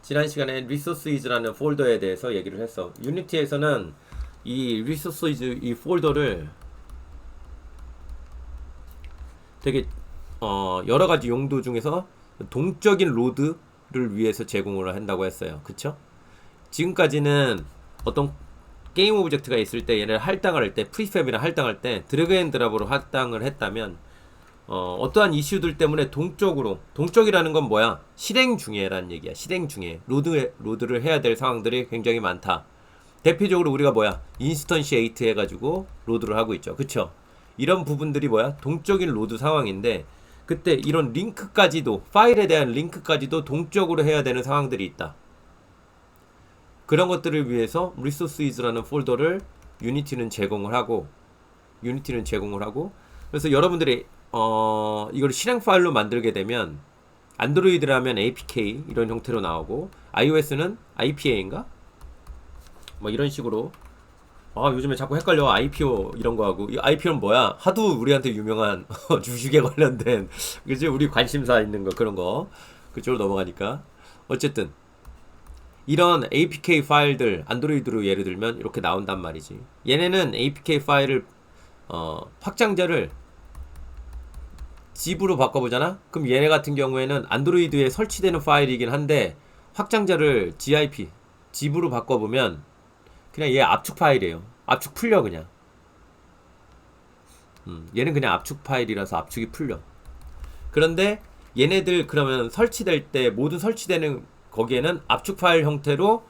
지난 시간에 resources라는 폴더에 대해서 얘기를 했어. 유니티에서는 이 resources 이 폴더를 되게 여러 가지 용도 중에서 동적인 로드를 위해서 제공을 한다고 했어요. 그쵸? 지금까지는 어떤 게임 오브젝트가 있을 때 얘를 할당을 할 때 프리팹이나 할당할 때 드래그 앤 드랍으로 할당을 했다면 어떠한 이슈들 때문에 동적이라는 건 뭐야? 실행 중에라는 얘기야. 실행 중에 로드를 해야 될 상황들이 굉장히 많다. 대표적으로 우리가 뭐야? 인스턴시에이트 해가지고 로드를 하고 있죠. 그쵸? 이런 부분들이 뭐야? 동적인 로드 상황인데 그때 이런 링크까지도 파일에 대한 링크까지도 동적으로 해야 되는 상황들이 있다. 그런 것들을 위해서 resources라는 폴더를 유니티는 제공을 하고 그래서 여러분들이 이걸 실행 파일로 만들게 되면 안드로이드라면 APK 이런 형태로 나오고 iOS는 IPA인가? 뭐 이런 식으로 요즘에 자꾸 헷갈려. IPO 이런 거 하고. 이 IPO는 뭐야? 하도 우리한테 유명한 주식에 관련된 그지? 우리 관심사 있는 거 그런 거 그쪽으로 넘어가니까 어쨌든 이런 APK 파일들 안드로이드로 예를 들면 이렇게 나온단 말이지. 얘네는 APK 파일을 확장자를 zip으로 바꿔보잖아? 그럼 얘네 같은 경우에는 안드로이드에 설치되는 파일이긴 한데 확장자를 zip으로 바꿔보면 그냥 얘 압축 파일이에요. 압축 풀려 그냥. 얘는 그냥 압축 파일이라서 압축이 풀려. 그런데 얘네들 그러면 설치될 때 모든 설치되는 거기에는 압축 파일 형태로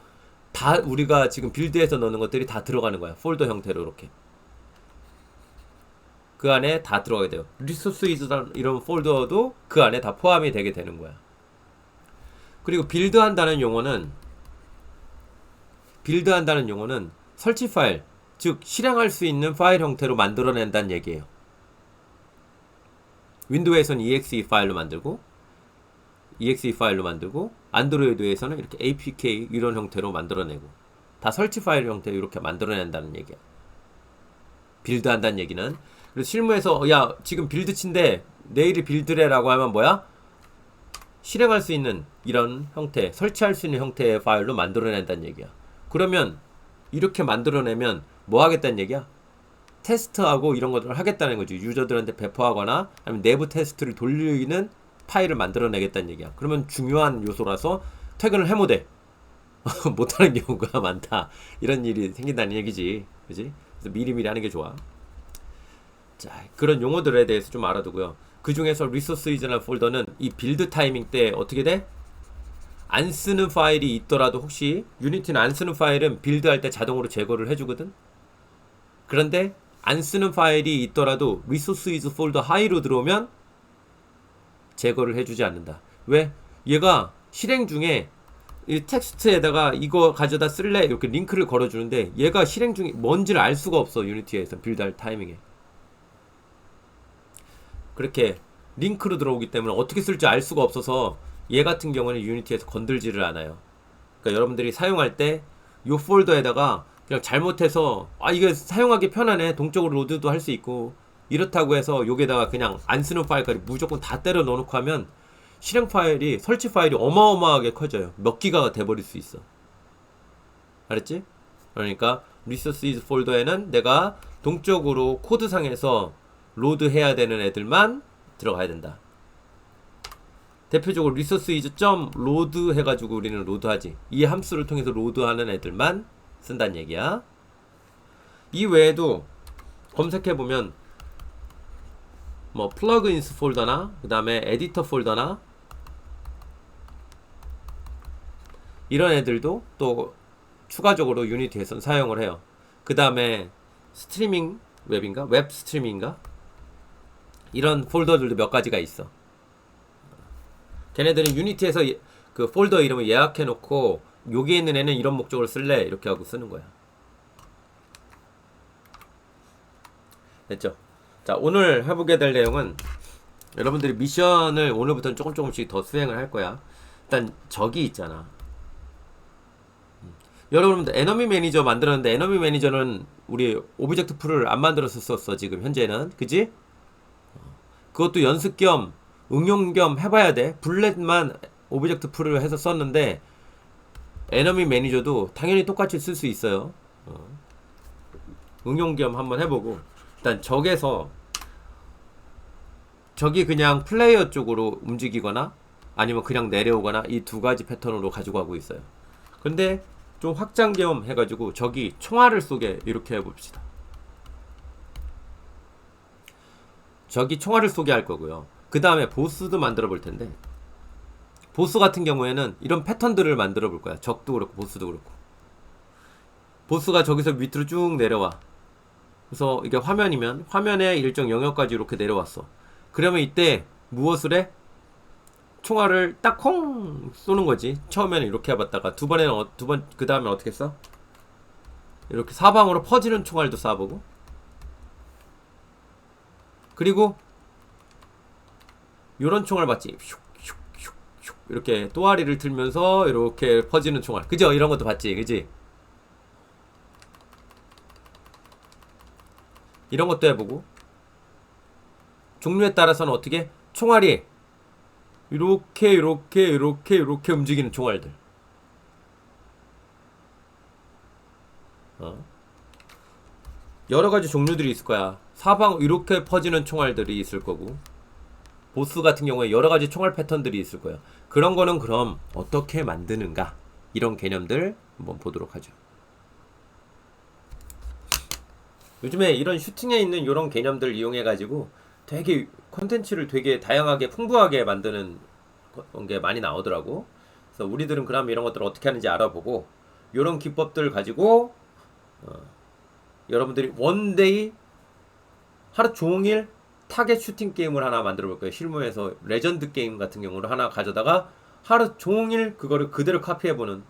다 우리가 지금 빌드에서 넣는 것들이 다 들어가는 거야. 폴더 형태로 이렇게. 그 안에 다 들어가게 돼요. 리소스이즈 이런 폴더도 그 안에 다 포함이 되게 되는 거야. 그리고 빌드한다는 용어는 설치 파일, 즉 실행할 수 있는 파일 형태로 만들어낸다는 얘기예요. 윈도우에서는 exe 파일로 만들고 안드로이드에서는 이렇게 apk 이런 형태로 만들어내고 다 설치 파일 형태로 이렇게 만들어낸다는 얘기야. 빌드한다는 얘기는. 그래서 실무에서 야 지금 빌드치인데 내일이 빌드래라고 하면 뭐야? 실행할 수 있는 이런 형태, 설치할 수 있는 형태의 파일로 만들어낸다는 얘기야. 그러면 이렇게 만들어내면 뭐 하겠다는 얘기야? 테스트하고 이런 것들을 하겠다는 거지. 유저들한테 배포하거나 아니면 내부 테스트를 돌리는 파일을 만들어내겠다는 얘기야. 그러면 중요한 요소라서 퇴근을 해모돼. 못하는 경우가 많다. 이런 일이 생긴다는 얘기지. 그지? 그래서 미리미리 하는 게 좋아. 자, 그런 용어들에 대해서 좀 알아두고요. 그 중에서 resources라는 폴더는 이 빌드 타이밍 때 어떻게 돼? 안 쓰는 파일이 있더라도 혹시 유니티는 안 쓰는 파일은 빌드할 때 자동으로 제거를 해주거든? 그런데 안 쓰는 파일이 있더라도 resources 폴더 하이로 들어오면 제거를 해주지 않는다. 왜? 얘가 실행 중에 이 텍스트에다가 이거 가져다 쓸래? 이렇게 링크를 걸어주는데 얘가 실행 중에 뭔지를 알 수가 없어. 유니티에서 빌드할 타이밍에. 그렇게 링크로 들어오기 때문에 어떻게 쓸지 알 수가 없어서 얘 같은 경우는 유니티에서 건들지를 않아요. 그러니까 여러분들이 사용할 때 이 폴더에다가 그냥 잘못해서 이게 사용하기 편하네. 동적으로 로드도 할 수 있고 이렇다고 해서 여기에다가 그냥 안 쓰는 파일까지 무조건 다 때려 넣어놓고 하면 실행 파일이 설치 파일이 어마어마하게 커져요. 몇 기가가 돼버릴 수 있어. 알았지? 그러니까 resources 폴더에는 내가 동적으로 코드상에서 로드해야 되는 애들만 들어가야 된다. 대표적으로 resources.load 해가지고 우리는 로드하지. 이 함수를 통해서 로드하는 애들만 쓴다는 얘기야. 이 외에도 검색해보면 뭐 plugins 폴더나 그 다음에 에디터 폴더나 이런 애들도 또 추가적으로 유니티에서는 사용을 해요. 그 다음에 스트리밍 웹인가? 웹 스트리밍인가? 이런 폴더들도 몇 가지가 있어. 걔네들은 유니티에서 그 폴더 이름을 예약해 놓고 여기에 있는 애는 이런 목적으로 쓸래 이렇게 하고 쓰는 거야. 됐죠? 자, 오늘 해보게 될 내용은 여러분들이 미션을 오늘부터는 조금씩 더 수행을 할 거야. 일단 저기 있잖아. 여러분들 에너미 매니저 만들었는데 에너미 매니저는 우리 오브젝트 풀을 안 만들었었어 지금 현재는. 그지? 그것도 연습 겸 응용 겸 해봐야 돼. 블렛만 오브젝트 풀을 해서 썼는데 에너미 매니저도 당연히 똑같이 쓸 수 있어요. 응용 겸 한번 해보고, 일단 적에서 적이 그냥 플레이어 쪽으로 움직이거나 아니면 그냥 내려오거나 이 두 가지 패턴으로 가지고 가고 있어요. 근데 좀 확장 겸 해가지고 적이 총알을 쏘게 이렇게 해봅시다. 적이 총알을 쏘게 할 거고요. 그 다음에 보스도 만들어 볼 텐데, 보스 같은 경우에는 이런 패턴들을 만들어 볼 거야. 적도 그렇고 보스도 그렇고. 보스가 저기서 밑으로 쭉 내려와. 그래서 이게 화면이면 화면에 일정 영역까지 이렇게 내려왔어. 그러면 이때 무엇을 해? 총알을 딱 콩 쏘는 거지. 처음에는 이렇게 해봤다가 두 번 그 다음에 어떻게 써? 이렇게 사방으로 퍼지는 총알도 쏴보고, 그리고 요런 총알 봤지? 슉슉슉슉 이렇게 또아리를 틀면서 이렇게 퍼지는 총알, 그죠? 이런 것도 봤지, 그지? 이런 것도 해보고, 종류에 따라서는 어떻게 총알이 이렇게 움직이는 총알들. 여러 가지 종류들이 있을 거야. 사방 이렇게 퍼지는 총알들이 있을 거고, 보스 같은 경우에 여러 가지 총알 패턴들이 있을 거야. 그런 거는 그럼 어떻게 만드는가? 이런 개념들 한번 보도록 하죠. 요즘에 이런 슈팅에 있는 이런 개념들 이용해 가지고 되게 콘텐츠를 되게 다양하게 풍부하게 만드는 게 많이 나오더라고. 그래서 우리들은 그럼 이런 것들을 어떻게 하는지 알아보고, 이런 기법들 가지고 여러분들이 원데이 하루 종일 타겟 슈팅 게임을 하나 만들어 볼 거예요. 실무에서 레전드 게임 같은 경우를 하나 가져다가 하루 종일 그거를 그대로 카피해보는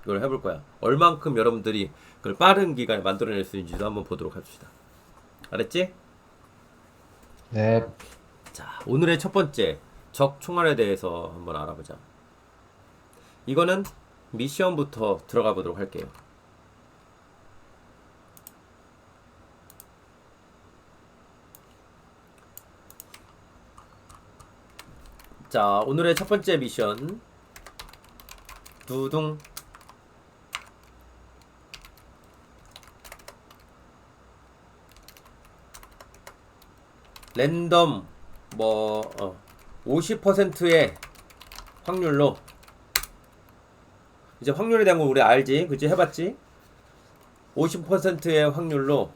걸 해볼 거야. 얼만큼 여러분들이 그걸 빠른 기간에 만들어낼 수 있는지도 한번 보도록 합시다. 알았지? 네. 자, 오늘의 첫 번째 적 총알에 대해서 한번 알아보자. 이거는 미션부터 들어가 보도록 할게요. 자, 오늘의 첫 번째 미션 두둥. 랜덤 50%의 확률로, 이제 확률에 대한 거 우리 알지? 그치? 해봤지? 50%의 확률로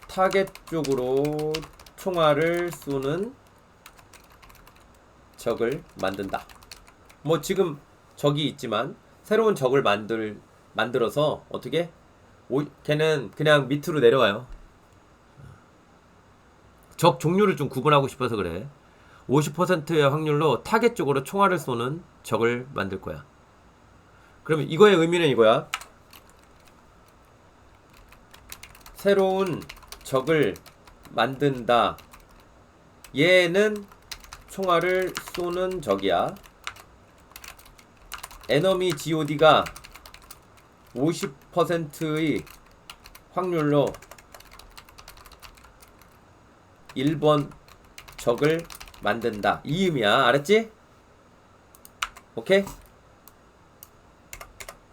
타겟 쪽으로 총알을 쏘는 적을 만든다. 뭐 지금 적이 있지만 새로운 적을 만들어서 어떻게? 걔는 그냥 밑으로 내려와요. 적 종류를 좀 구분하고 싶어서 그래. 50%의 확률로 타겟 쪽으로 총알을 쏘는 적을 만들 거야. 그러면 이거의 의미는 이거야. 새로운 적을 만든다. 얘는 총알을 쏘는 적이야. 에너미 GOD가 50%의 확률로 1번 적을 만든다. 이 의미야. 알았지? 오케이?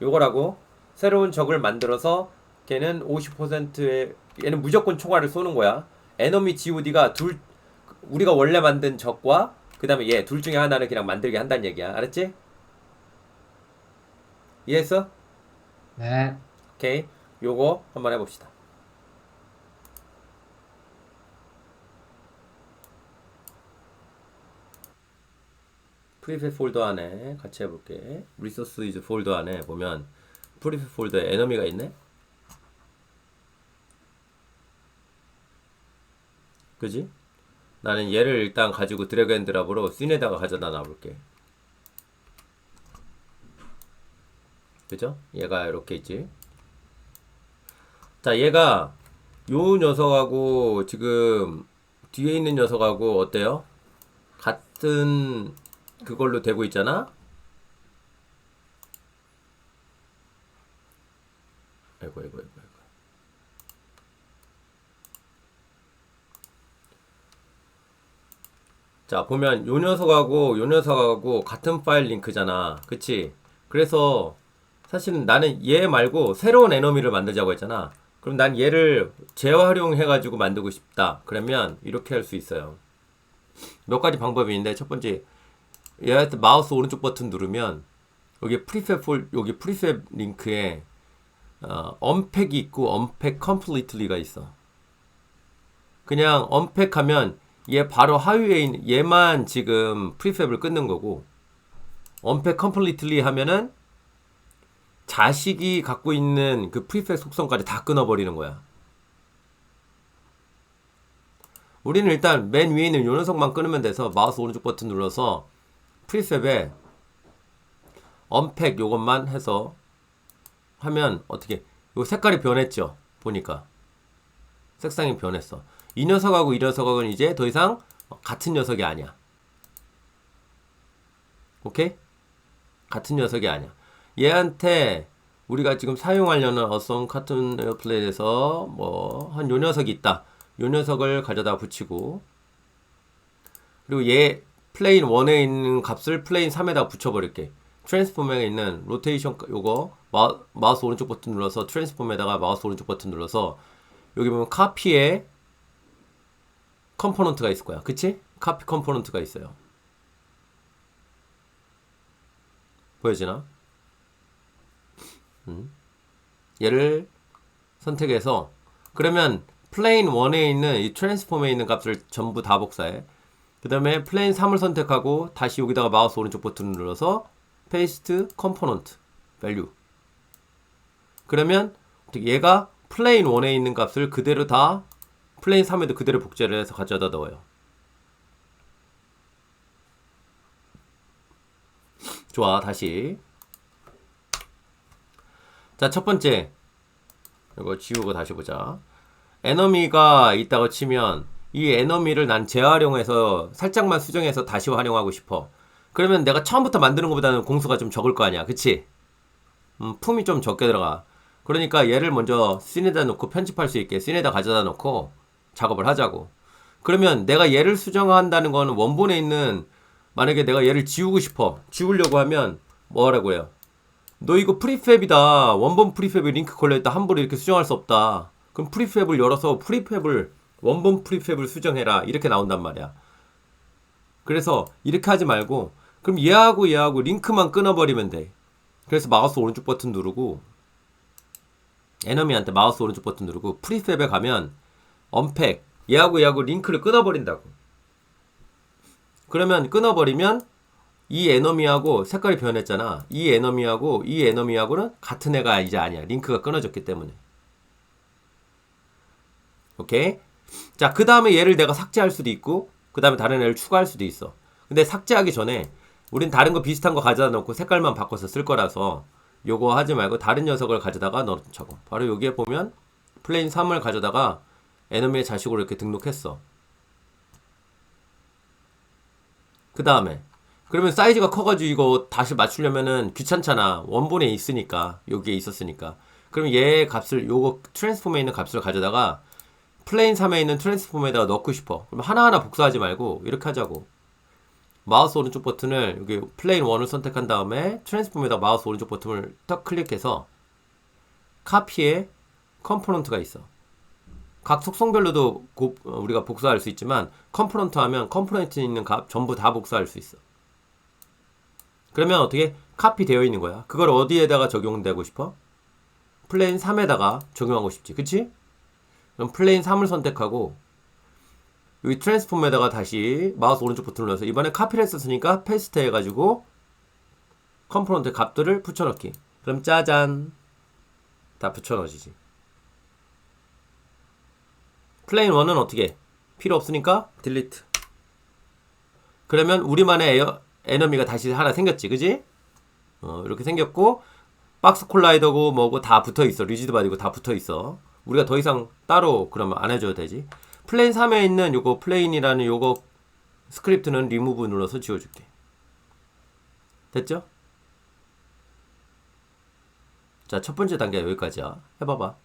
요거라고. 새로운 적을 만들어서 걔는 50%의, 얘는 무조건 총알을 쏘는 거야. 에너미 GOD가 우리가 원래 만든 적과 그 다음에 얘 둘 중에 하나를 그냥 만들게 한다는 얘기야. 알았지? 이해했어? 네. 오케이. 요거 한번 해봅시다. 프리셋 폴더 안에 같이 해볼게. 리소스 이즈 폴더 안에 보면 프리셋 폴더에 에너미가 있네? 그지? 나는 얘를 일단 가지고 드래그 앤 드랍으로 씬에다가 가져다 놔볼게. 그죠? 얘가 이렇게 있지. 자, 얘가 요 녀석하고 지금 뒤에 있는 녀석하고 어때요? 같은 그걸로 되고 있잖아? 아이고. 자, 보면 요 녀석하고 같은 파일 링크잖아. 그치? 그래서 사실은 나는 얘 말고 새로운 에너미를 만들자고 했잖아. 그럼 난 얘를 재활용해가지고 만들고 싶다. 그러면 이렇게 할 수 있어요. 몇 가지 방법이 있는데, 첫 번째, 얘한테 마우스 오른쪽 버튼 누르면 여기 프리팹 링크에 언팩이 있고 언팩 컴플리트리가 있어. 그냥 언팩하면 얘 바로 하위에 있는 얘만 지금 프리팹을 끊는 거고, 언팩 컴플리트리 하면은 자식이 갖고 있는 그 프리팹 속성까지 다 끊어버리는 거야. 우리는 일단 맨 위에 있는 요 녀석만 끊으면 돼서 마우스 오른쪽 버튼 눌러서 프리셋에 언팩 요것만 해서 하면 어떻게 요 색깔이 변했죠. 보니까 색상이 변했어. 이 녀석하고 이 녀석하고는 이제 더 이상 같은 녀석이 아니야. 오케이? 같은 녀석이 아니야. 얘한테 우리가 지금 사용하려는 어썸 카툰 에어플레이에서 뭐 한 요 녀석이 있다. 요 녀석을 가져다 붙이고, 그리고 얘 플레인 1에 있는 값을 플레인 3에다 붙여버릴게. 트랜스폼에 있는 로테이션 요거 마우스 오른쪽 버튼 눌러서 트랜스폼에다가 마우스 오른쪽 버튼 눌러서 여기 보면 카피에 컴포넌트가 있을 거야. 그치? 카피 컴포넌트가 있어요. 보여지나? 얘를 선택해서 그러면 플레인 1에 있는 이 트랜스폼에 있는 값을 전부 다 복사해. 그 다음에 플레인 3을 선택하고 다시 여기다가 마우스 오른쪽 버튼을 눌러서 페이스트 컴포넌트 밸류. 그러면 얘가 플레인 1에 있는 값을 그대로 다 플레인 3에도 그대로 복제를 해서 가져다 넣어요. 좋아, 다시. 자, 첫 번째. 이거 지우고 다시 보자. 에너미가 있다고 치면 이 에너미를 난 재활용해서 살짝만 수정해서 다시 활용하고 싶어. 그러면 내가 처음부터 만드는 것보다는 공수가 좀 적을 거 아니야. 그치? 품이 좀 적게 들어가. 그러니까 얘를 먼저 씬에다 놓고 편집할 수 있게 씬에다 가져다 놓고 작업을 하자고. 그러면 내가 얘를 수정한다는 거는 원본에 있는, 만약에 내가 얘를 지우고 싶어. 지우려고 하면 뭐라고 해요? 너 이거 프리팹이다. 원본 프리팹에 링크 걸려있다. 함부로 이렇게 수정할 수 없다. 그럼 프리팹을 열어서 원본 프리팹을 수정해라. 이렇게 나온단 말이야. 그래서 이렇게 하지 말고 그럼 얘하고 링크만 끊어버리면 돼. 그래서 마우스 오른쪽 버튼 누르고 에너미한테 마우스 오른쪽 버튼 누르고 프리팹에 가면 언팩 얘하고 링크를 끊어버린다고. 그러면 끊어버리면 이 에너미하고 색깔이 변했잖아. 이 에너미하고는 같은 애가 이제 아니야. 링크가 끊어졌기 때문에. 오케이? 자, 그 다음에 얘를 내가 삭제할 수도 있고, 그 다음에 다른 애를 추가할 수도 있어. 근데 삭제하기 전에 우린 다른 거 비슷한 거 가져다 놓고 색깔만 바꿔서 쓸 거라서 요거 하지 말고 다른 녀석을 가져다가 넣자고. 바로 여기에 보면 플레인 3을 가져다가 에너미의 자식으로 이렇게 등록했어. 그 다음에 그러면 사이즈가 커가지고 이거 다시 맞추려면은 귀찮잖아. 원본에 있으니까. 여기에 있었으니까. 그럼 얘 값을 요거 트랜스폼에 있는 값을 가져다가 플레인 3에 있는 트랜스폼에다가 넣고 싶어. 그럼 하나하나 복사하지 말고 이렇게 하자고. 마우스 오른쪽 버튼을 여기 플레인 1을 선택한 다음에 트랜스폼에다 마우스 오른쪽 버튼을 딱 클릭해서 카피에 컴포넌트가 있어. 각 속성별로도 우리가 복사할 수 있지만 컴포넌트 하면 컴포넌트에 있는 값 전부 다 복사할 수 있어. 그러면 어떻게 카피 되어 있는 거야. 그걸 어디에다가 적용되고 싶어? 플레인 3에다가 적용하고 싶지. 그치? 그럼 플레인 3을 선택하고 여기 트랜스폼에다가 다시 마우스 오른쪽 버튼을 눌러서 이번에 카피를 했었으니까 페이스트 해가지고 컴포넌트 값들을 붙여넣기. 그럼 짜잔 다 붙여넣어지지. 플레인 1은 어떻게? 필요 없으니까 딜리트. 그러면 우리만의 에너미가 다시 하나 생겼지. 그지? 이렇게 생겼고 박스 콜라이더고 뭐고 다 붙어있어. 리지드 바디고 다 붙어있어. 우리가 더 이상 따로 그러면 안 해줘도 되지. 플레인 3에 있는 요거 플레인이라는 요거 스크립트는 리무브 눌러서 지워줄게. 됐죠? 자, 첫 번째 단계 여기까지야. 해봐봐.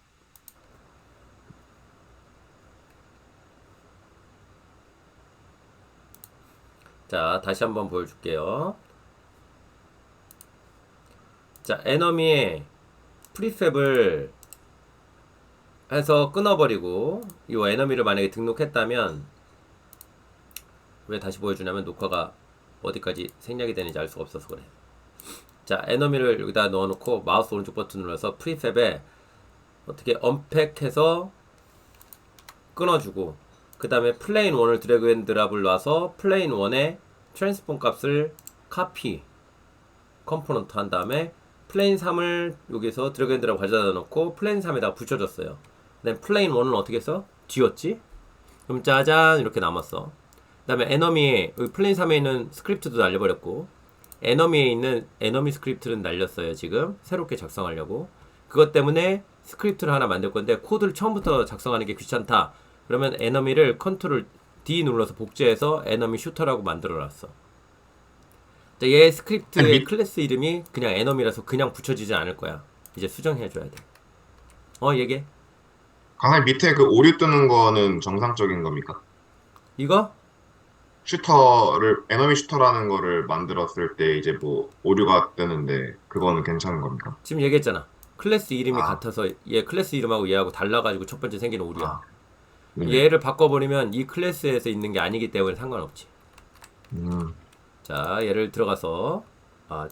자, 다시 한번 보여줄게요. 자, 에너미의 프리팹을 해서 끊어버리고 이 에너미를 만약에 등록했다면 왜 다시 보여주냐면 녹화가 어디까지 생략이 되는지 알 수가 없어서 그래. 자, 에너미를 여기다 넣어놓고 마우스 오른쪽 버튼 눌러서 프리팹에 어떻게 언팩해서 끊어주고 그 다음에 플레인 1을 드래그 앤 드랍을 놔서 플레인 1의 트랜스폼 값을 카피 컴포넌트 한 다음에 플레인 3을 여기서 드래그 앤 드랍 가져다 놓고 플레인 3에다가 붙여줬어요. 그 다음에 플레인 1은 어떻게 했어? 지웠지? 그럼 짜잔 이렇게 남았어. 그 다음에 에너미에 플레인 3에 있는 스크립트도 날려버렸고 에너미에 있는 에너미 스크립트는 날렸어요. 지금 새롭게 작성하려고. 그것 때문에 스크립트를 하나 만들 건데 코드를 처음부터 작성하는 게 귀찮다. 그러면 에너미를 컨트롤 D 눌러서 복제해서 에너미 슈터라고 만들어 놨어. 얘 스크립트의 클래스 이름이 그냥 에너미라서 그냥 붙여지지 않을 거야. 이제 수정해 줘야 돼. 얘기해. 강사님 밑에 그 오류 뜨는 거는 정상적인 겁니까? 이거? 에너미 슈터라는 거를 만들었을 때 이제 뭐 오류가 뜨는데 그거는 괜찮은 겁니까? 지금 얘기했잖아. 클래스 이름이 아, 같아서 얘 클래스 이름하고 얘하고 달라가지고 첫 번째 생기는 오류야. 아, 네. 얘를 바꿔버리면 이 클래스에서 있는 게 아니기 때문에 상관없지. 음, 자, 얘를 들어가서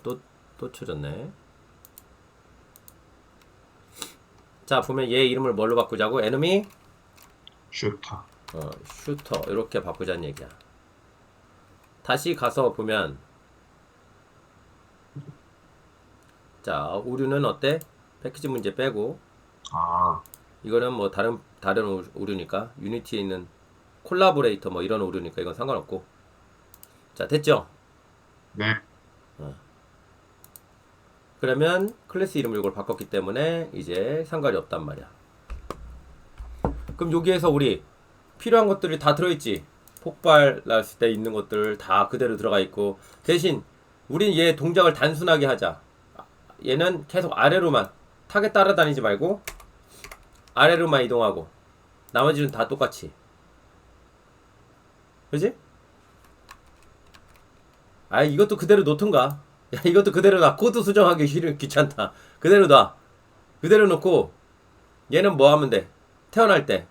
또 쳐졌네. 자, 보면 얘 이름을 뭘로 바꾸자고? 에너미 슈터. 슈터 이렇게 바꾸자는 얘기야. 다시 가서 보면 자, 오류는 어때? 패키지 문제 빼고 아, 이거는 뭐 다른 오류니까 유니티에 있는 콜라보레이터 뭐 이런 오류니까 이건 상관없고. 자, 됐죠? 네. 그러면 클래스 이름을 이걸 바꿨기 때문에 이제 상관이 없단 말이야. 그럼 여기에서 우리 필요한 것들이 다 들어있지. 폭발 났을 때 있는 것들 다 그대로 들어가 있고 대신 우린 얘 동작을 단순하게 하자. 얘는 계속 아래로만 타겟 따라다니지 말고 아래로만 이동하고 나머지는 다 똑같이. 그지? 이것도 그대로 놓던가. 야, 이것도 그대로 놔. 코드 수정하기 귀찮다. 그대로 놔. 그대로 놓고 얘는 뭐 하면 돼? 태어날 때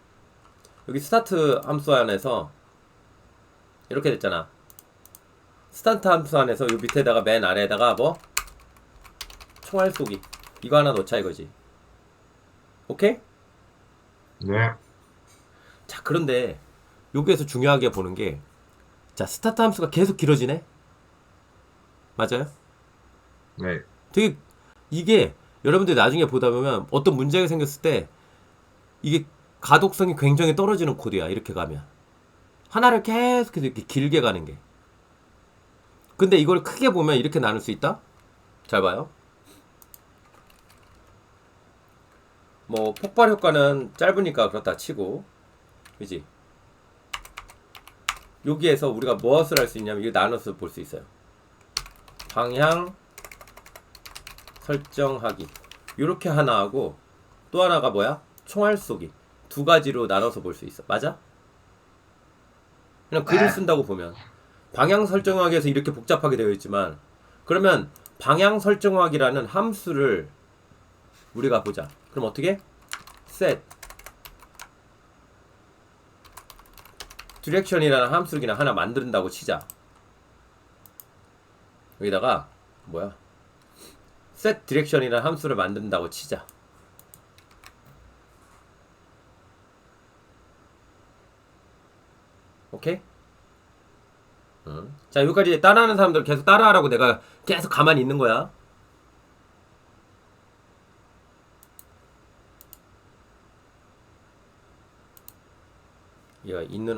여기 스타트 함수 안에서 이렇게 됐잖아. 스타트 함수 안에서 요 밑에다가 맨 아래에다가 뭐 총알 쏘기 이거 하나 넣자 이거지. 오케이? 네. 자, 그런데 여기에서 중요하게 보는 게 자, 스타트 함수가 계속 길어지네. 맞아요? 네. 되게 이게 여러분들이 나중에 보다 보면 어떤 문제가 생겼을 때 이게 가독성이 굉장히 떨어지는 코드야. 이렇게 가면 하나를 계속해서 이렇게 길게 가는 게. 근데 이걸 크게 보면 이렇게 나눌 수 있다. 잘 봐요. 뭐 폭발 효과는 짧으니까 그렇다 치고, 그지? 여기에서 우리가 무엇을 할 수 있냐면 이거 나눠서 볼 수 있어요. 방향 설정하기 이렇게 하나 하고 또 하나가 뭐야? 총알 쏘기. 두 가지로 나눠서 볼 수 있어. 맞아? 그냥 글을 쓴다고 보면 방향 설정하기에서 이렇게 복잡하게 되어 있지만 그러면 방향 설정하기라는 함수를 우리가 보자. 그럼 어떻게? set direction이라는 함수를 그냥 하나 만든다고 치자. 여기다가 뭐야? set direction이라는 함수를 만든다고 치자. 오케이? 자, 여기까지 따라하는 사람들 계속 따라하라고 내가 계속 가만히 있는 거야. 얘가 있는